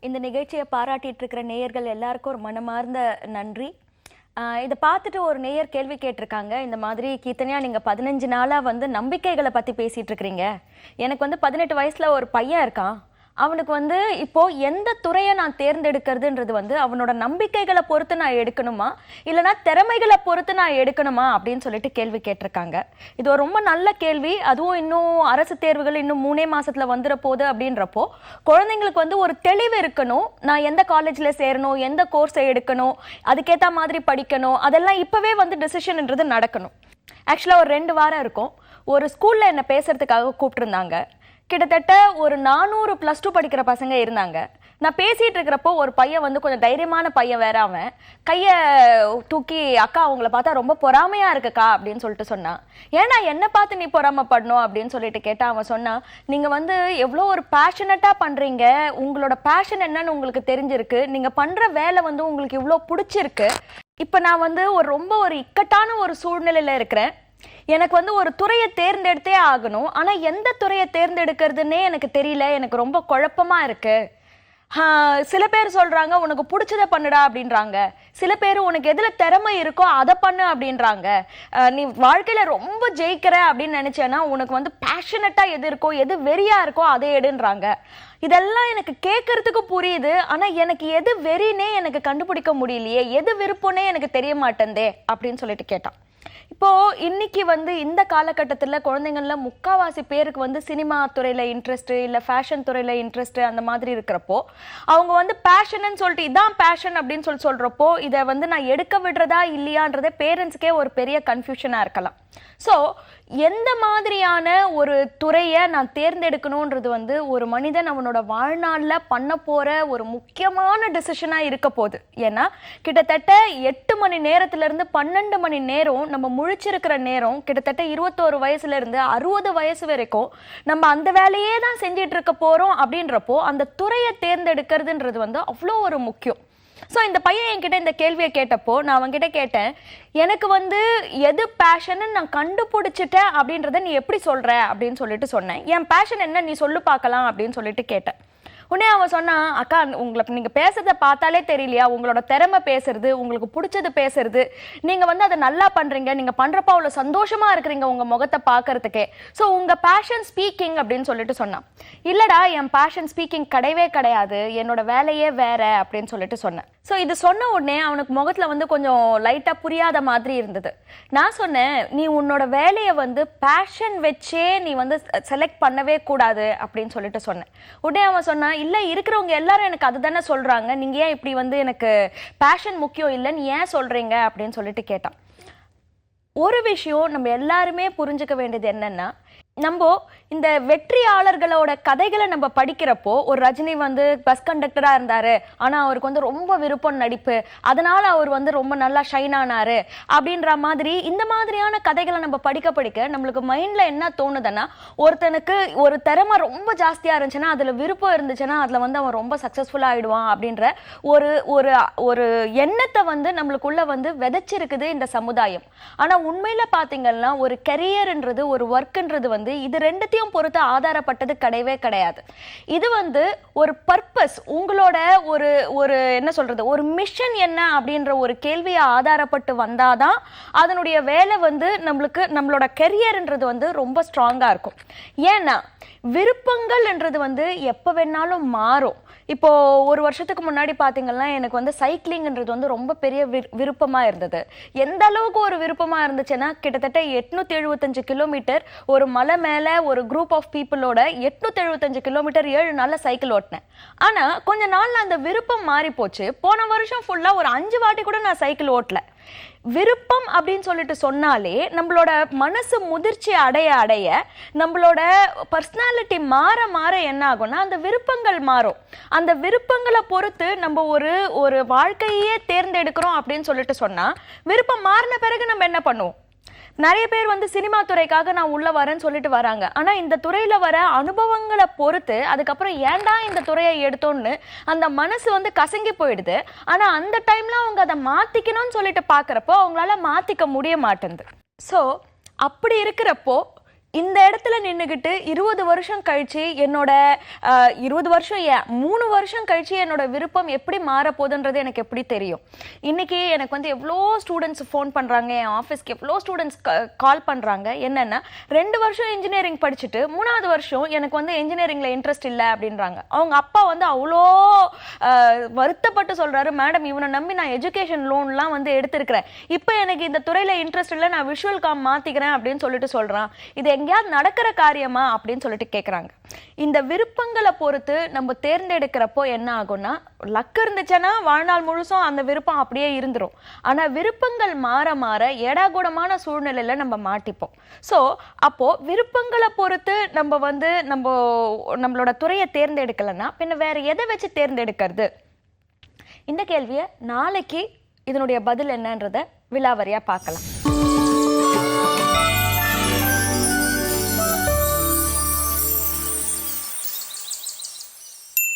இந்த நிகழ்ச்சியை பாராட்டிட்டு இருக்கிற நேயர்கள் எல்லாருக்கும் ஒரு மனமார்ந்த நன்றி. இதை பார்த்துட்டு ஒரு நேயர் கேள்வி கேட்டிருக்காங்க. இந்த மாதிரி கீர்த்தனையா நீங்கள் 15 நாளாக வந்து நம்பிக்கைகளை பற்றி பேசிகிட்டு இருக்கிறீங்க. எனக்கு வந்து 18 வயசில் ஒரு பையன் இருக்கான். அவனுக்கு வந்து இப்போ எந்த துறையை நான் தேர்ந்தெடுக்கிறதுன்றது வந்து அவனோட நம்பிக்கைகளை பொறுத்து நான் எடுக்கணுமா இல்லைனா திறமைகளை பொறுத்து நான் எடுக்கணுமா அப்படின்னு சொல்லிட்டு கேள்வி கேட்டிருக்காங்க. இது ஒரு ரொம்ப நல்ல கேள்வி. அதுவும் இன்னும் அரசு தேர்வுகள் இன்னும் 3 மாசத்துல வந்துட போகுது அப்படின்றப்போ குழந்தைங்களுக்கு வந்து ஒரு தெளிவு இருக்கணும். நான் எந்த காலேஜ்ல சேரணும், எந்த கோர்ஸை எடுக்கணும், அதுக்கேற்ற மாதிரி படிக்கணும், அதெல்லாம் இப்பவே வந்து டிசிஷன்ன்றது நடக்கணும். ஆக்சுவலாக ஒரு 2 வாரம் இருக்கும். ஒரு ஸ்கூல்ல என்னை பேசுறதுக்காக கூப்பிட்டுருந்தாங்க. கிட்டத்தட்ட ஒரு 400 +2 படிக்கிற பசங்க இருந்தாங்க. நான் பேசிட்டு இருக்கிறப்போ ஒரு பையன் வந்து கொஞ்சம் தைரியமான பையன், வேற அவன் கையை தூக்கி அக்கா அவங்கள பார்த்தா ரொம்ப பொறாமையா இருக்குக்கா அப்படின்னு சொல்லிட்டு சொன்னான். ஏன்னா என்னை பார்த்து நீ பொறாமப்படணும் அப்படின்னு சொல்லிட்டு கேட்டா அவன் சொன்னான், நீங்க வந்து எவ்வளோ ஒரு பேஷனட்டா பண்றீங்க, உங்களோட பேஷன் என்னன்னு உங்களுக்கு தெரிஞ்சிருக்கு, நீங்க பண்ற வேலை வந்து உங்களுக்கு இவ்வளோ பிடிச்சிருக்கு. இப்போ நான் வந்து ரொம்ப ஒரு இக்கட்டான ஒரு சூழ்நிலையில இருக்கிறேன். எனக்கு வந்து ஒரு துறையை தேர்ந்தெடுத்தே ஆகணும். ஆனா எந்த துறையை தேர்ந்தெடுக்கிறதுன்னே எனக்கு தெரியல, எனக்கு ரொம்ப குழப்பமா இருக்கு. சில பேர் சொல்றாங்க உனக்கு பிடிச்சதை பண்ணுடா அப்படின்றாங்க. சில பேர் உனக்கு எதுல திறமை இருக்கோ அதை பண்ணு அப்படின்றாங்க. நீ வாழ்க்கையில ரொம்ப ஜெயிக்கிற அப்படின்னு நினைச்சேன்னா உனக்கு வந்து பேஷனட்டா எது இருக்கோ, எது வெறியா இருக்கோ அதை எடுன்றாங்க. இதெல்லாம் எனக்கு கேட்கறதுக்கு புரியுது. ஆனா எனக்கு எது வெறினே எனக்கு கண்டுபிடிக்க முடியலையே, எது விருப்பம்னே எனக்கு தெரிய மாட்டேந்தே அப்படின்னு சொல்லிட்டு கேட்டான். இப்போ இன்னைக்கு வந்து இந்த காலகட்டத்தில் குழந்தைங்கள்ல 3/4 பேருக்கு வந்து சினிமா துறையில இன்ட்ரெஸ்ட், இல்லை ஃபேஷன் துறையில இன்ட்ரெஸ்ட் அந்த மாதிரி இருக்கிறப்போ அவங்க வந்து பேஷன்னு சொல்லிட்டு இதான் பேஷன் அப்படின்னு சொல்றப்போ இதை வந்து நான் எடுக்க விடுறதா இல்லையான்றதே பேரண்ட்ஸ்க்கே ஒரு பெரிய கன்ஃபியூஷனா இருக்கலாம். ஸோ எந்த மாதிரியான ஒரு துறையை நான் தேர்ந்தெடுக்கணுன்றது வந்து ஒரு மனிதன் அவனோட வாழ்நாளில் பண்ண போற ஒரு முக்கியமான டிசிஷனாக இருக்க போகுது. ஏன்னா கிட்டத்தட்ட 8 மணி நேரத்திலிருந்து 12 மணி நேரம் நம்ம முழிச்சிருக்கிற நேரம், கிட்டத்தட்ட 21 வயசுல இருந்து 60 வயசு வரைக்கும் நம்ம அந்த வேலையே தான் செஞ்சிட்டு இருக்க போறோம். அப்படின்றப்போ அந்த துறையை தேர்ந்தெடுக்கிறதுன்றது வந்து அவ்வளோ ஒரு முக்கியம். ஸோ இந்த பையன் என்கிட்ட இந்த கேள்வியை கேட்டப்போ நான் அவன்கிட்ட கேட்டேன், எனக்கு வந்து எது பேஷன்னு நான் கண்டுபிடிச்சிட்டேன் அப்படின்றத நீ எப்படி சொல்ற அப்படின்னு சொல்லிட்டு சொன்னேன். என் பேஷன் என்ன நீ சொல்லு பார்க்கலாம் அப்படின்னு சொல்லிட்டு கேட்டேன். உடனே அவன் சொன்னான், அக்கா உங்களுக்கு நீங்கள் பேசுறதை பார்த்தாலே தெரியலையா, உங்களோட திறமை பேசுறது, உங்களுக்கு பிடிச்சது பேசுறது, நீங்கள் வந்து அதை நல்லா பண்ணுறீங்க, நீங்கள் பண்ணுறப்ப அவ்வளோ சந்தோஷமா இருக்கிறீங்க உங்கள் முகத்தை பார்க்கறதுக்கே. ஸோ உங்கள் பேஷன் ஸ்பீக்கிங் அப்படின்னு சொல்லிட்டு சொன்னான். இல்லடா என் பேஷன் ஸ்பீக்கிங் கிடையவே கிடையாது, என்னோட வேலையே வேற அப்படின்னு சொல்லிட்டு சொன்னேன். ஸோ இது சொன்ன உடனே அவனுக்கு முகத்தில் வந்து கொஞ்சம் லைட்டாக புரியாத மாதிரி இருந்தது. நான் சொன்னேன், நீ உன்னோட வேலையை வந்து பேஷன் வச்சே நீ வந்து செலக்ட் பண்ணவே கூடாது அப்படின்னு சொல்லிட்டு சொன்னேன். உடனே அவன் சொன்னான், இல்லை இருக்கிறவங்க எல்லாரும் எனக்கு அதுதானே சொல்றாங்க, நீங்க ஏன் இப்படி வந்து எனக்கு பேஷன் முக்கியம் இல்லைன்னு ஏன் சொல்றீங்க அப்படின்னு சொல்லிட்டு கேட்டான். ஒரு விஷயம் நம்ம எல்லாருமே புரிஞ்சுக்க வேண்டியது என்னன்னா, நம்ம இந்த வெற்றியாளர்களோட கதைகளை நம்ம படிக்கிறப்போ ஒரு ரஜினி வந்து பஸ் கண்டக்டரா இருந்தாரு, ஆனா அவருக்கு வந்து ரொம்ப விருப்பம் நடிப்பு, அதனால அவர் வந்து ரொம்ப நல்லா ஷைன் ஆனாரு அப்படின்ற மாதிரி இந்த மாதிரியான கதைகளை நம்ம படிக்க நம்மளுக்கு மைண்ட்ல என்ன தோணுதுன்னா, ஒருத்தனுக்கு ஒரு திறமை ரொம்ப ஜாஸ்தியா இருந்துச்சுன்னா அதுல விருப்பம் இருந்துச்சுன்னா அதுல வந்து அவன் ரொம்ப சக்சஸ்ஃபுல்லா ஆயிடுவான் அப்படின்ற ஒரு ஒரு ஒரு எண்ணத்தை வந்து நம்மளுக்குள்ள வந்து விதைச்சிருக்குது இந்த சமுதாயம். ஆனா உண்மையில பாத்தீங்கன்னா ஒரு கெரியர்ன்றது, ஒரு ஒர்க்ன்றது வந்து இது ரெண்டுத்தையும் பொறுத்து ஆதாரப்பட்டது கிடையவே கிடையாது. இது வந்து ஒரு பர்பஸ், உங்களோட ஒரு ஒரு என்ன சொல்றது, ஒரு மிஷன் என்ன அப்படின்ற ஒரு கேள்வியை ஆதாரப்பட்டு வந்தாதான் அதனுடைய வேலை வந்து நம்மளோட கெரியர்ன்றது வந்து ரொம்ப ஸ்ட்ராங்கா இருக்கும். ஏன்னா விருப்பங்கள்ன்றது வந்து எப்ப வேணாலும் மாறும். இப்போ ஒரு வருஷத்துக்கு முன்னாடி பாத்தீங்கன்னா எனக்கு வந்து சைக்கிளிங்ன்றது வந்து ரொம்ப பெரிய விருப்பமா இருந்தது. எந்த அளவுக்கு ஒரு விருப்பமா இருந்துச்சுன்னா, கிட்டத்தட்ட 875 கிலோமீட்டர் ஒரு மலை மேல ஒரு குரூப் ஆஃப் பீப்புளோட 875 கிலோமீட்டர் 7 நாள்ல சைக்கிள் ஓட்டினேன். ஆனா கொஞ்ச நாள்ல அந்த விருப்பம் மாறி போச்சு. போன வருஷம் ஃபுல்லா ஒரு 5 வாட்டி கூட நான் சைக்கிள் ஓட்டல. விருப்பம் அப்படின்னு சொல்லிட்டு சொன்னாலே நம்மளோட மனசு முதிர்ச்சி அடைய நம்மளோட பர்சனாலிட்டி மாற என்ன ஆகும்னா அந்த விருப்பங்கள் மாறும். அந்த விருப்பங்களை பொறுத்து நம்ம ஒரு வாழ்க்கையே தேர்ந்தெடுக்கிறோம் அப்படின்னு சொல்லிட்டு சொன்னா, விருப்பம் மாறின பிறகு நம்ம என்ன பண்ணுவோம்? நிறைய பேர் வந்து சினிமா துறைக்காக நான் உள்ள வரேன்னு சொல்லிட்டு வராங்க. ஆனா இந்த துறையில வர அனுபவங்களை பொறுத்து அதுக்கப்புறம் ஏன்டா இந்த துறையை எடுத்தோன்னு அந்த மனசு வந்து கசங்கி போயிடுது. ஆனா அந்த டைம்ல அவங்க அதை மாத்திக்கணும்னு சொல்லிட்டு பாக்குறப்போ அவங்களால மாத்திக்க முடிய மாட்டேங்குது. ஸோ அப்படி இருக்கிறப்போ இந்த இடத்துல நின்றுக்கிட்டு 20 வருஷம் கழிச்சு என்னோட 20 வருஷம் 3 வருஷம் கழிச்சு என்னோட விருப்பம் எப்படி மாறப்போகுதுன்றது எனக்கு எப்படி தெரியும்? இன்னைக்கு எனக்கு வந்து எவ்வளோ ஸ்டூடெண்ட்ஸ் ஃபோன் பண்ணுறாங்க, என் ஆஃபீஸ்க்கு எவ்வளோ ஸ்டூடெண்ட்ஸ் கால் பண்ணுறாங்க. என்னென்னா 2 வருஷம் இன்ஜினியரிங் படிச்சுட்டு 3ஆவது வருஷம் எனக்கு வந்து இன்ஜினியரிங்கில் இன்ட்ரெஸ்ட் இல்லை அப்படின்றாங்க. அவங்க அப்பா வந்து அவ்வளோ வருத்தப்பட்டு சொல்கிறாரு, மேடம் இவனை நம்பி நான் எஜுகேஷன் லோன்லாம் வந்து எடுத்திருக்கிறேன், இப்போ எனக்கு இந்த துறையில் இன்ட்ரெஸ்ட் இல்லை, நான் விஷுவல் காம் மாற்றிக்கிறேன் அப்படின்னு சொல்லிட்டு சொல்கிறான். இது எங்கேயாவது நடக்கிற காரியமா அப்படின்னு சொல்லிட்டு கேட்குறாங்க. இந்த விருப்பங்களை பொறுத்து நம்ம தேர்ந்தெடுக்கிறப்போ என்ன ஆகும்னா, லக் இருந்துச்சுன்னா வாழ்நாள் முழுசும் அந்த விருப்பம் அப்படியே இருந்துரும். ஆனா விருப்பங்கள் மாற மாற ஏடாகூடமான சூழ்நிலையில நம்ம மாட்டிப்போம். ஸோ அப்போ விருப்பங்களை பொறுத்து நம்ம வந்து நம்மளோட துறையை தேர்ந்தெடுக்கலைன்னா பின்ன வேற எதை வச்சு தேர்ந்தெடுக்கிறது? இந்த கேள்வியை நாளைக்கு இதனுடைய பதில் என்னன்றதை விலாவரியா பார்க்கலாம்.